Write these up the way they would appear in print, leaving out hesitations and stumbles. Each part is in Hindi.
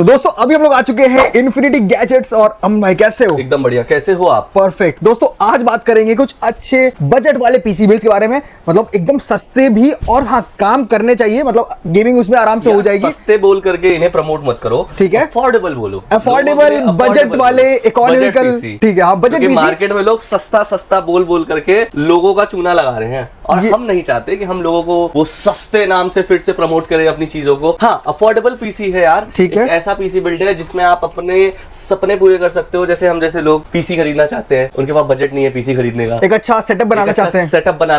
तो दोस्तों अभी हम लोग आ चुके हैं इन्फिनिटी गैजेट्स। और अमन भाई कैसे हो? एकदम बढ़िया, कैसे हो आप? परफेक्ट। दोस्तों आज बात करेंगे कुछ अच्छे बजट वाले पीसी बिल्ड्स के बारे में, मतलब एकदम सस्ते भी और हाँ काम करने चाहिए, मतलब गेमिंग उसमें आराम से हो जाएगी। सस्ते बोल करके इन्हें प्रमोट मत करो, ठीक है? अफोर्डेबल बोलो, अफोर्डेबल बजट वाले इकोनॉमिकल, ठीक है? हाँ बजट पीसी। मार्केट में लोग सस्ता सस्ता बोल बोल करके लोगों का चूना लगा रहे हैं और हम नहीं चाहते कि हम लोगों को वो सस्ते नाम से फिर से प्रमोट करें अपनी चीजों को। हाँ अफोर्डेबल पीसी है यार, ठीक है? ऐसा पीसी बिल्ड है जिसमें आप अपने सपने पूरे कर सकते हो। जैसे हम जैसे लोग पीसी खरीदना चाहते हैं, उनके पास बजट नहीं है पीसी खरीदने का, एक अच्छा सेटअप बनाना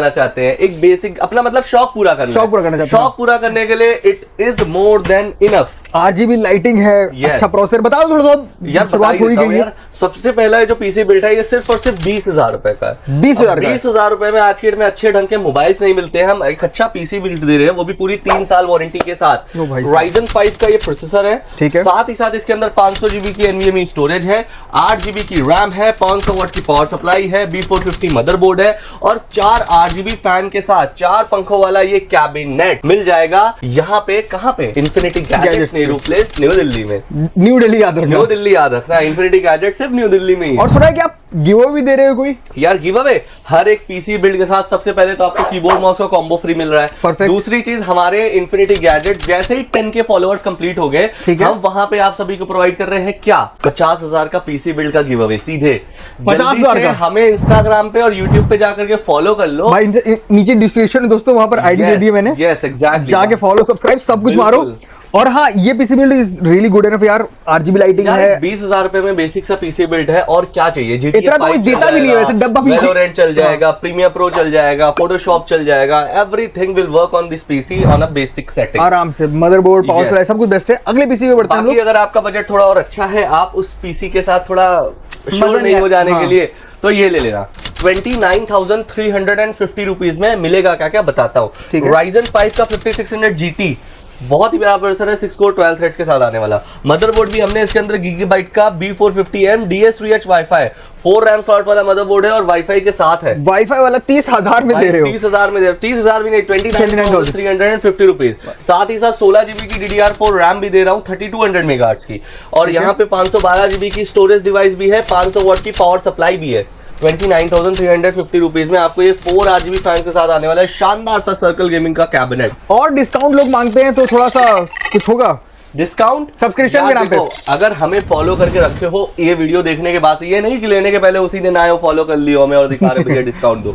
चाहते हैं, एक बेसिक अपना मतलब शौक पूरा करना चाहते हैं। शौक पूरा करने के लिए it is more than enough. RGB lighting है, अच्छा प्रोसेसर। बताओ थोड़ा सा यार, शुरुआत हो गई है। सबसे पहला जो पीसी बिल्ड है ये सिर्फ और सिर्फ 20,000 रुपए का है। 20,000 रुपए में आज के डेट में अच्छे ढंग के मोबाइल्स नहीं मिलते हैं। हम एक अच्छा पीसी बिल्ड दे रहे हैं, वो भी पूरी 3 साल वारंटी के साथ। Ryzen 5 का ये प्रोसेसर है, ठीक है? साथ ही साथ इसके अंदर 500 GB की NVMe स्टोरेज है, 8 GB की रैम है, 500 वाट की पावर सप्लाई है, B450 मदरबोर्ड है और 4 RGB फैन के साथ 4 पंखों वाला ये कैबिनेट मिल जाएगा। यहाँ पे कहाँ पे? Infinity gadgets Nehru place, new Delhi में। न्यू दिल्ली याद रखना, न्यू दिल्ली याद रखना। इन्फिनिटी गैजेट सिर्फ न्यू दिल्ली में ही। और सुना है कि आप गिव अवे भी दे रहे हो कोई? यार गिव अवे हर एक पीसी बिल्ड के साथ सबसे पहले तो आपको कीबोर्ड माउस का कॉम्बो फ्री मिल रहा है। Perfect. दूसरी चीज, हमारे इन्फिनिटी गैजेट्स जैसे ही 10K फॉलोअर्स कंप्लीट हो गए, हम वहां पे आप सभी को प्रोवाइड कर रहे हैं क्या? 50,000 का पीसी बिल्ड का गिव अवे सीधे। 50,000 का? हमें इंस्टाग्राम पे और यूट्यूब पे जाकर के फॉलो कर लो भाई, नीचे डिस्क्रिप्शन में दोस्तों वहां पर आईडी दे दी है मैंने। यस एग्जैक्टली, जाके फॉलो सब्सक्राइब सब कुछ मारो। और हाँ ये PC build is really good enough यार। RGB लाइटिंग है, 20,000 रुपए में बेसिक सा पीसी बिल्ड है। और क्या चाहिए? इतना तो कोई देता भी नहीं है वैसे। डब्बा पीसी, वैलोरेंट चल जाएगा, प्रीमियर प्रो चल जाएगा, फोटोशॉप चल जाएगा, everything will work on this PC on a basic setting आराम से। मदरबोर्ड, पावर सप्लाई सब कुछ बेस्ट है। अगले पीसी पे बढ़ते हैं हम लोग। अगर आपका बजट थोड़ा और अच्छा है, आप उस पीसी के साथ थोड़ा श्योर नहीं हो जाने के लिए, तो ये ले लेना। 29,350 रुपीज में मिलेगा। क्या क्या बताता हूँ। Ryzen 5 का 5600 GT बहुत ही बड़ा प्रोसेसर है, 6 कोर 12 थ्रेड्स के साथ आने वाला। मदरबोर्ड भी हमने इसके अंदर गीगाबाइट का B450M DS3H wifi 4 RAM slot वाला मदरबोर्ड है और वाईफाई के साथ है। वाईफाई वाला 30,000 में दे रहे हो? 30,000 में दे, 30,000 भी नहीं, 29,350 रुपीज। साथ ही साथ 16 GB की DDR4 रैम भी दे रहा हूँ 3200 मेगाहर्ट्ज की। और यहाँ पे 512 GB की स्टोरेज डिवाइस भी है, 500 वाट की पावर सप्लाई भी है। 29,350 रुपीज में आपको ये 4 RGB फैन के साथ आने वाला है शानदार सा सर्कल गेमिंग का कैबिनेट। और डिस्काउंट लोग मांगते हैं तो थोड़ा सा कुछ होगा डिस्काउंट सब्सक्रिप्शन के नाम पे। अगर हमें फॉलो करके रखे हो ये वीडियो देखने के बाद से, ये नहीं कि लेने के पहले उसी दिन आए हो फॉलो कर लियो हमें और दिखा रहे भैया डिस्काउंट दो।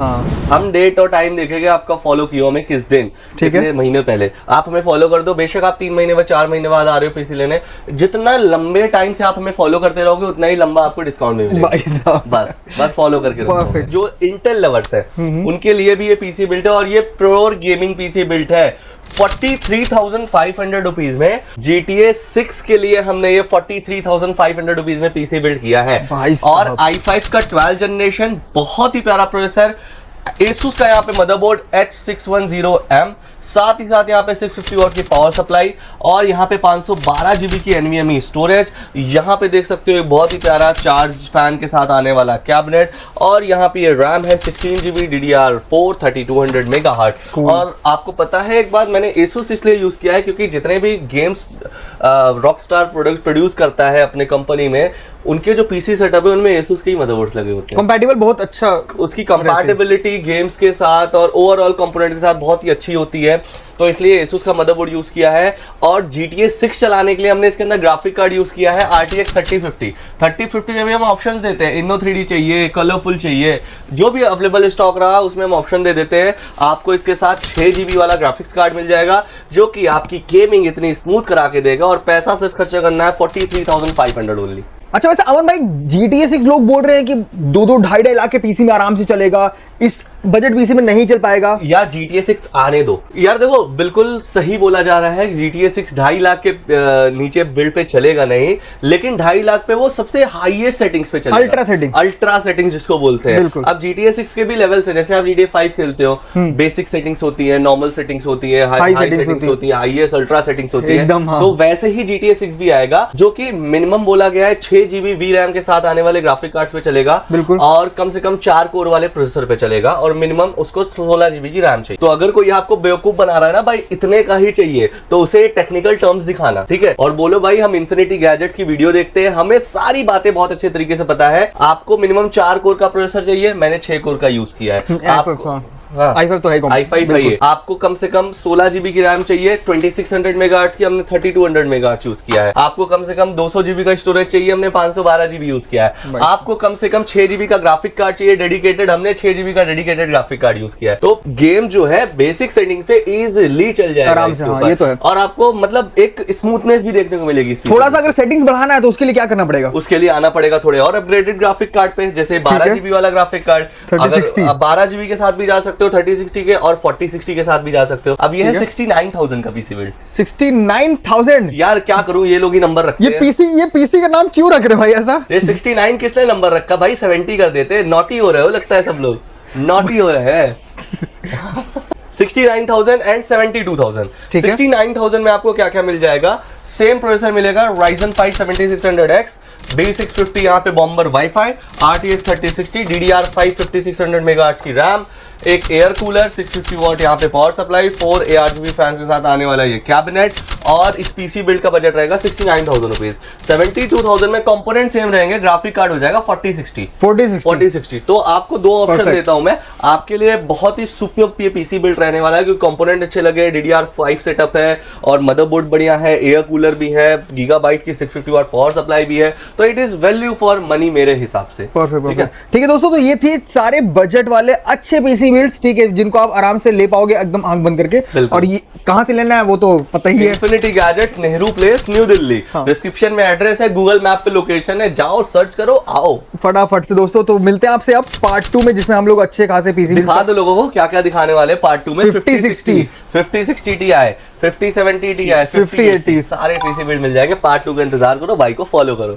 हम डेट और टाइम देखेंगे आपका फॉलो किया हमें किस दिन, कितने महीने पहले। आप हमें फॉलो कर दो, बेशक आप 3 महीने बाद 4 महीने बाद आ रहे हो पीसी लेने, जितना लंबे टाइम से आप हमें फॉलो करते रहोगे उतना ही लंबा आपको डिस्काउंट मिलेगा। बस फॉलो करके रखो। जो इंटेल लवर्स है उनके लिए भी ये पीसी बिल्ड है और ये प्योर गेमिंग पीसी बिल्ड है। 43,500 रुपीज में GTA 6 के लिए हमने ये 43,500 रुपीज में पीसी बिल्ड किया है। और i5 का 12 जनरेशन बहुत ही प्यारा प्रोसेसर, Asus का यहाँ पे मदरबोर्ड H610M, साथ ही साथ यहाँ पे 650 वाट की पावर सप्लाई और यहाँ पे 512 GB की NVMe स्टोरेज। यहाँ पे देख सकते हो एक बहुत ही प्यारा चार्ज फैन के साथ आने वाला कैबिनेट। और यहाँ पे ये रैम है 16 GB DDR4 3200 मेगाहर्ट्ज। और आपको पता है एक बात, मैंने Asus इसलिए यूज किया है क्योंकि जितने भी गेम्स रॉकस्टार प्रोडक्ट प्रोड्यूस करता है अपने कंपनी में, उनके जो पीसी सेटअप है उनमें Asus के ही मदरबोर्ड्स लगे होते हैं। कंपैटिबल बहुत अच्छा, उसकी कंपैटिबिलिटी गेम्स के साथ और ओवरऑल कंपोनेंट के साथ बहुत ही अच्छी होती है, तो इसलिए Asus का मदरबोर्ड यूज किया है। और GTA 6 चलाने के लिए हमने इसके अंदर ग्राफिक कार्ड यूज किया है RTX 3050 में भी हम ऑप्शंस देते हैं, Inno 3D चाहिए, कलरफुल चाहिए, जो भी अवेलेबल स्टॉक रहा उसमें हम ऑप्शन दे देते हैं। आपको इसके साथ 6 GB वाला ग्राफिक्स कार्ड मिल जाएगा जो कि आपकी गेमिंग इतनी स्मूथ करा के देगा। और पैसा सिर्फ खर्चा करना है 43,500 ओनली। अच्छा वैसे अमन भाई, GTA 6 लोग बोल रहे हैं कि 2-2 लाख के पीसी में आराम से चलेगा, इस बजट पीसी में नहीं चल पाएगा। यार GTA 6 आने दो यार, देखो बिल्कुल सही बोला जा रहा है। GTA 6 2.5 लाख के नीचे बिल्ड पे चलेगा नहीं, लेकिन 2.5 लाख पे वो सबसे हाईएस्ट सेटिंग्स पे चलेगा। अल्ट्रा सेटिंग्स जिसको बोलते हैं। अब GTA 6 के भी लेवल्स है, जैसे आप GTA 5 खेलते हो, बेसिक सेटिंग्स होती है, नॉर्मल सेटिंग्स होती है, हाई सेटिंग्स होती है, हाईएस्ट अल्ट्रा सेटिंग्स होती है। तो वैसे ही GTA 6 भी आएगा, जो कि मिनिमम बोला गया है 6 GB VRAM के साथ आने वाले ग्राफिक कार्ड्स पे चलेगा और कम से कम 4 कोर वाले प्रोसेसर पे चलेगा और मिनिमम उसको 16 GB की रैम चाहिए। तो अगर कोई आपको बेवकूफ बना रहा है ना भाई इतने का ही चाहिए, तो उसे टेक्निकल टर्म्स दिखाना, ठीक है, और बोलो भाई हम इन्फिनिटी गैजेट्स की वीडियो देखते हैं, हमें सारी बातें बहुत अच्छे तरीके से पता है। आपको मिनिमम 4 कोर का प्रोसेसर चाहिए, मैंने 6 कोर का यूज किया है। i5 तो है, i5 है ये। आपको कम से कम 16 GB की रैम चाहिए, 2600 मेगाहर्ट्ज की, हमने 3200 मेगाहर्ट्ज यूज किया है। आपको कम से कम 200 GB का स्टोरेज चाहिए, हमने 512 GB यूज किया है। आपको कम से कम 6 GB का ग्राफिक कार्ड चाहिए डेडिकेटेड, हमने 6 GB का डेडिकेटेड ग्राफिक कार्ड यूज किया है। तो गेम जो है बेसिक सेटिंग पे इजीली चल जाएगा आराम से। हाँ, ये तो है। और आपको मतलब एक स्मूथनेस भी देखने को मिलेगी। थोड़ा सा अगर सेटिंग्स बढ़ाना है तो उसके लिए क्या करना पड़ेगा? उसके लिए आना पड़ेगा थोड़े और अपग्रेडेड ग्राफिक कार्ड पे, जैसे 12 GB वाला ग्राफिक कार्ड, 12 GB के साथ भी जा सकते हो, 3060 के और 4060 के साथ भी जा सकते हो। अब ये है 69,000 का पीसी बिल्ड। 69,000 यार क्या करूं, ये लोग ही नंबर रखते हैं। ये पीसी का नाम क्यों रख रहे भाई ऐसा? ये 69 किसने नंबर रखा भाई? 70 कर देते। नॉटी हो रहे हो लगता है, सब लोग नॉटी हो रहे हैं। 69,000 एंड 72,000। 69,000 में आपको क्या क्या मिल जाएगा? सेम प्रोसेसर मिलेगा, Ryzen 5 7600X, B650 यहाँ पे bomber wifi, RTX 3060, DDR5 5600 megahertz की रैम, एक एयर कूलर, 650 वॉट यहाँ पे पावर सप्लाई, 4 ARGB फैंस के साथ आने वाला ये कैबिनेट, और इस पीसी बिल्ड का बजट रहेगा 69,000 रुपीज। 72,000 में कंपोनेंट सेम रहेंगे, ग्राफिक कार्ड हो जाएगा 4060। तो आपको दो ऑप्शन देता हूं मैं आपके लिए, बहुत ही सुपर ये पीसी बिल्ड रहने वाला है, क्योंकि कंपोनेंट अच्छे लगे, DDR5 सेटअप है और मदरबोर्ड बढ़िया है, एयर कूलर भी है, गीगाबाइट की 650 वॉट पावर सप्लाई भी है, तो it is value for money मेरे हिसाब से। ठीक है दोस्तों, तो ये थी सारे बजट वाले अच्छे पीसी बिल्ड्स, ठीक है, जिनको आप आराम से ले पाओगे एकदम आंख बंद करके। और ये कहां से लेना है वो तो पता ही है, infinity gadgets, Nehru place, new Delhi. Description में एड्रेस है, गूगल मैप पे लोकेशन है, जाओ सर्च करो, आओ फटाफट से। दोस्तों तो मिलते हैं आपसे अब पार्ट 2 में, जिसमें हम लोग अच्छे खासे पीसी दिखा दो लोगों को क्या क्या दिखाने वाले पार्ट 2 में। 5060 Ti, 5070 Ti, 5080 सारे पीसी बिल्ड मिल जाएंगे। पार्ट 2 का इंतजार करो, भाई को फॉलो करो।